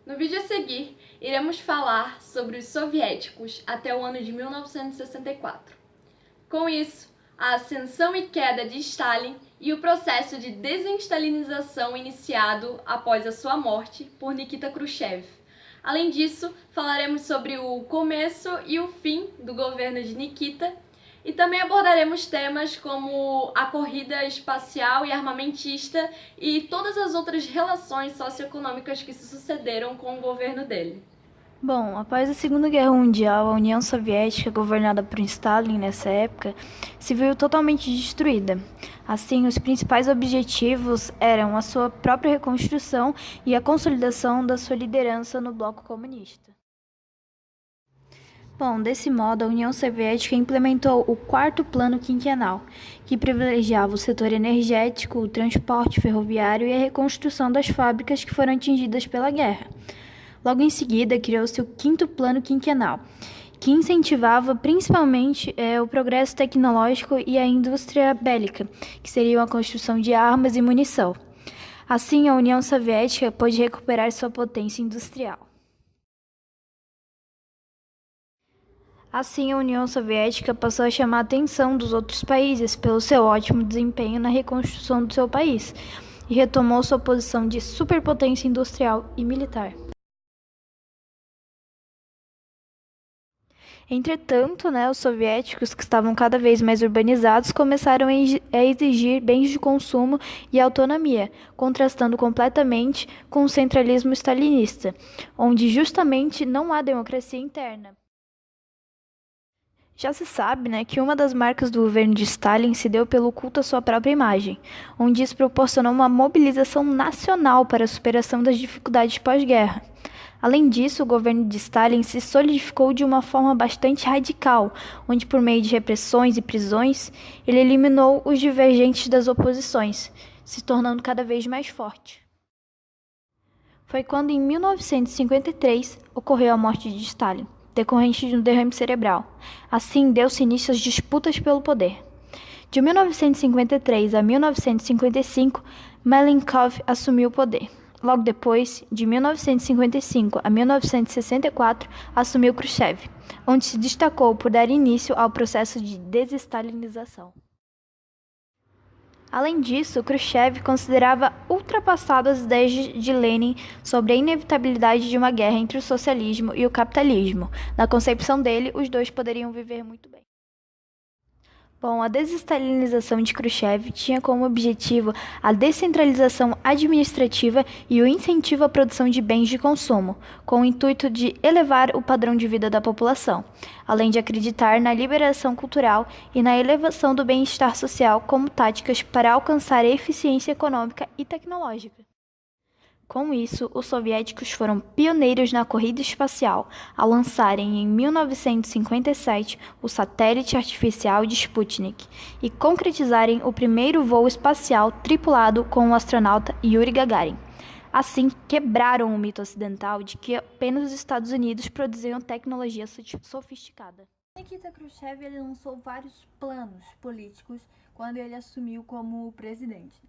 No vídeo a seguir, iremos falar sobre os soviéticos até o ano de 1964. Com isso, a ascensão e queda de Stalin e o processo de desentalinização iniciado após a sua morte por Nikita Khrushchev. Além disso, falaremos sobre o começo e o fim do governo de Nikita e também abordaremos temas como a corrida espacial e armamentista e todas as outras relações socioeconômicas que se sucederam com o governo dele. Bom, após a Segunda Guerra Mundial, a União Soviética, governada por Stalin nessa época, se viu totalmente destruída. Assim, os principais objetivos eram a sua própria reconstrução e a consolidação da sua liderança no bloco comunista. Bom, desse modo, a União Soviética implementou o Quarto Plano Quinquenal, que privilegiava o setor energético, o transporte ferroviário e a reconstrução das fábricas que foram atingidas pela guerra. Logo em seguida, criou-se o Quinto Plano Quinquenal, que incentivava principalmente o progresso tecnológico e a indústria bélica, que seriam a construção de armas e munição. Assim, a União Soviética pôde recuperar sua potência industrial. Assim, a União Soviética passou a chamar a atenção dos outros países pelo seu ótimo desempenho na reconstrução do seu país e retomou sua posição de superpotência industrial e militar. Entretanto, os soviéticos, que estavam cada vez mais urbanizados, começaram a exigir bens de consumo e autonomia, contrastando completamente com o centralismo stalinista, onde justamente não há democracia interna. Já se sabe, que uma das marcas do governo de Stalin se deu pelo culto à sua própria imagem, onde isso proporcionou uma mobilização nacional para a superação das dificuldades pós-guerra. Além disso, o governo de Stalin se solidificou de uma forma bastante radical, onde, por meio de repressões e prisões, ele eliminou os divergentes das oposições, se tornando cada vez mais forte. Foi quando, em 1953, ocorreu a morte de Stalin, decorrente de um derrame cerebral. Assim, deu-se início às disputas pelo poder. De 1953 a 1955, Malenkov assumiu o poder. Logo depois, de 1955 a 1964, assumiu Khrushchev, onde se destacou por dar início ao processo de desestalinização. Além disso, Khrushchev considerava ultrapassadas as ideias de Lenin sobre a inevitabilidade de uma guerra entre o socialismo e o capitalismo. Na concepção dele, os dois poderiam viver muito bem. Bom, a desestalinização de Khrushchev tinha como objetivo a descentralização administrativa e o incentivo à produção de bens de consumo, com o intuito de elevar o padrão de vida da população, além de acreditar na liberação cultural e na elevação do bem-estar social como táticas para alcançar a eficiência econômica e tecnológica. Com isso, os soviéticos foram pioneiros na corrida espacial, ao lançarem em 1957 o satélite artificial de Sputnik e concretizarem o primeiro voo espacial tripulado com o astronauta Yuri Gagarin. Assim, quebraram o mito ocidental de que apenas os Estados Unidos produziam tecnologia sofisticada. Nikita Khrushchev lançou vários planos políticos quando ele assumiu como presidente.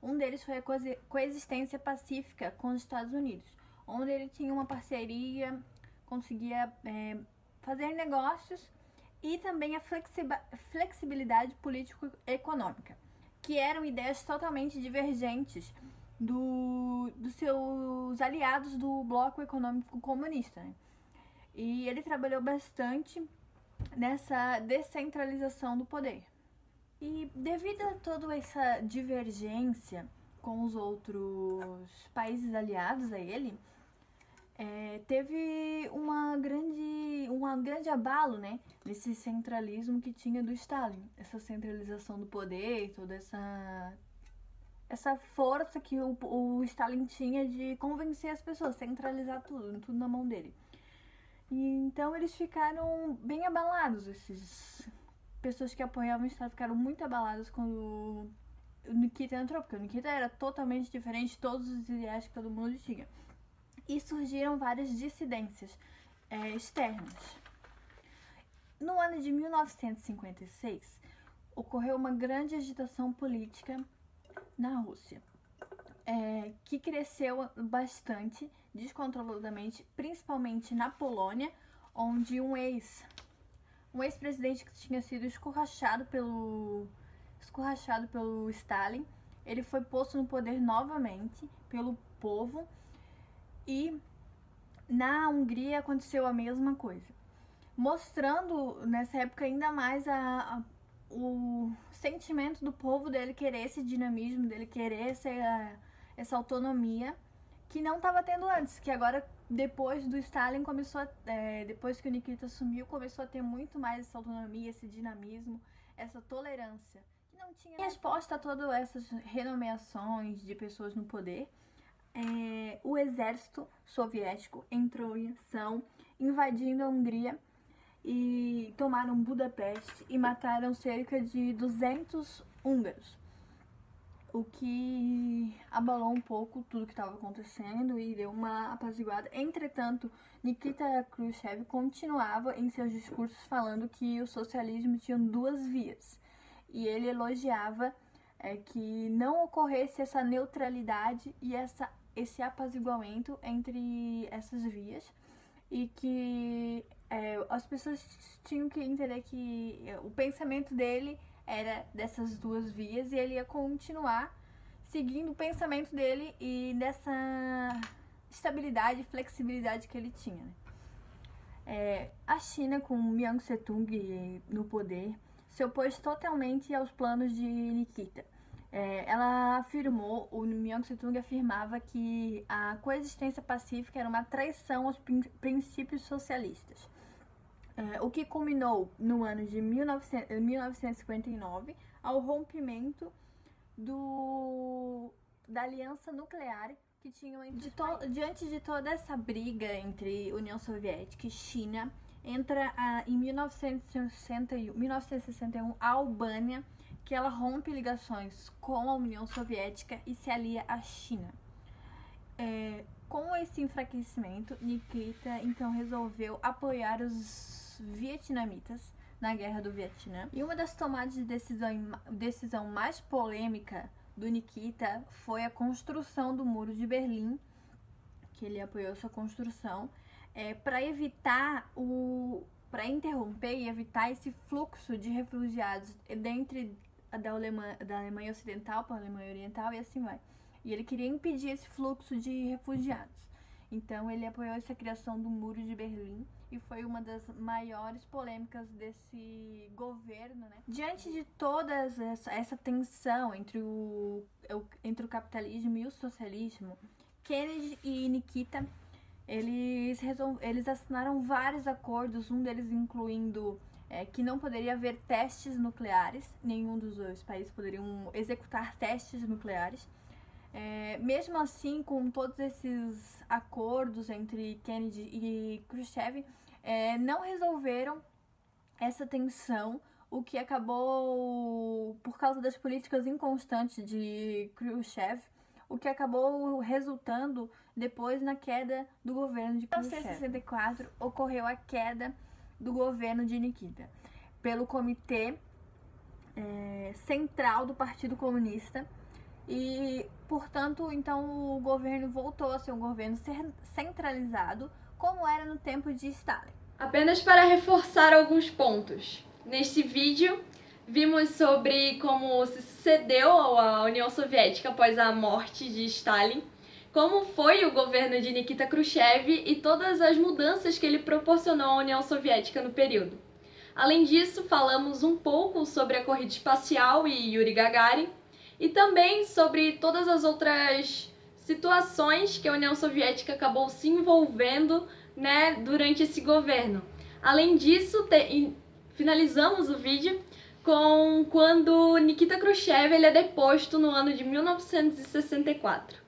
Um deles foi a coexistência pacífica com os Estados Unidos, onde ele tinha uma parceria, conseguia fazer negócios e também a flexibilidade político-econômica, que eram ideias totalmente divergentes dos seus aliados do bloco econômico comunista. E ele trabalhou bastante nessa descentralização do poder. E devido a toda essa divergência com os outros países aliados a ele, teve um grande abalo, nesse centralismo que tinha do Stalin. Essa centralização do poder, toda essa força que o Stalin tinha de convencer as pessoas, centralizar tudo na mão dele. E então eles ficaram bem abalados, esses pessoas que apoiavam o Estado ficaram muito abaladas quando o Nikita entrou, porque o Nikita era totalmente diferente de todos os ideais que todo mundo tinha. E surgiram várias dissidências externas. No ano de 1956, ocorreu uma grande agitação política na Rússia. que cresceu bastante, descontroladamente, principalmente na Polônia, onde um ex-presidente que tinha sido escorraçado pelo Stalin, ele foi posto no poder novamente pelo povo, e na Hungria aconteceu a mesma coisa, mostrando nessa época ainda mais o sentimento do povo dele querer esse dinamismo, dele querer essa autonomia que não estava tendo antes, que agora, depois do Stalin, depois que o Nikita assumiu, começou a ter muito mais essa autonomia, esse dinamismo, essa tolerância. Que não tinha. Em resposta a todas essas renomeações de pessoas no poder, o exército soviético entrou em ação, invadindo a Hungria, e tomaram Budapeste e mataram cerca de 200 húngaros, o que abalou um pouco tudo que estava acontecendo e deu uma apaziguada. Entretanto, Nikita Khrushchev continuava em seus discursos falando que o socialismo tinha duas vias, e ele elogiava que não ocorresse essa neutralidade e esse apaziguamento entre essas vias, e que as pessoas tinham que entender que o pensamento dele era dessas duas vias, e ele ia continuar seguindo o pensamento dele e dessa estabilidade e flexibilidade que ele tinha, né? A China, com Mao Tse-tung no poder, se opôs totalmente aos planos de Nikita. O Mao Tse-tung afirmava que a coexistência pacífica era uma traição aos princípios socialistas, o que culminou no ano de 1959 ao rompimento da aliança nuclear que tinham entre diante de toda essa briga entre União Soviética e China. Entra em 1961 a Albânia, que ela rompe ligações com a União Soviética e se alia à China. Com esse enfraquecimento, Nikita então resolveu apoiar os vietnamitas na Guerra do Vietnã. E uma das tomadas de decisão mais polêmica do Nikita foi a construção do Muro de Berlim, que ele apoiou sua construção, para interromper e evitar esse fluxo de refugiados da Alemanha Ocidental para a Alemanha Oriental, e assim vai. E ele queria impedir esse fluxo de refugiados. Então ele apoiou essa criação do Muro de Berlim, e foi uma das maiores polêmicas desse governo, né? Diante de toda essa tensão entre o capitalismo e o socialismo, Kennedy e Nikita, eles assinaram vários acordos, um deles incluindo que não poderia haver testes nucleares, nenhum dos dois países poderiam executar testes nucleares. Mesmo assim, com todos esses acordos entre Kennedy e Khrushchev, não resolveram essa tensão, o que acabou, por causa das políticas inconstantes de Khrushchev, o que acabou resultando depois na queda do governo de Khrushchev. Em 1964, ocorreu a queda do governo de Nikita pelo Comitê Central do Partido Comunista, e, portanto, então o governo voltou a ser um governo centralizado, como era no tempo de Stalin. Apenas para reforçar alguns pontos. Neste vídeo, vimos sobre como se sucedeu a União Soviética após a morte de Stalin, como foi o governo de Nikita Khrushchev e todas as mudanças que ele proporcionou à União Soviética no período. Além disso, falamos um pouco sobre a corrida espacial e Yuri Gagarin, e também sobre todas as outras situações que a União Soviética acabou se envolvendo, né, durante esse governo. Além disso, finalizamos o vídeo com quando Nikita Khrushchev ele é deposto no ano de 1964.